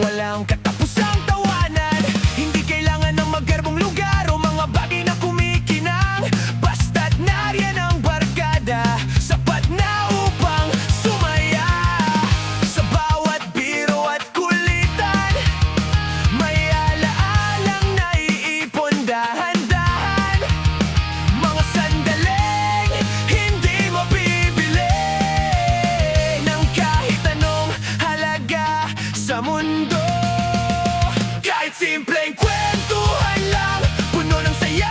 walang katapusang tawanan. Hindi kailangan ng magarbong lugar o mga bagay na kumikinang. Basta't nariyan ang barkada, sapat na upang sumaya. Sa bawat biro at kulitan, may alaalang naiipon dahan-dahan. Mga sandaling hindi mabibili ng kahit anong halaga sa mundo. Kahit simpleng kwentuhan lang, puno ng saya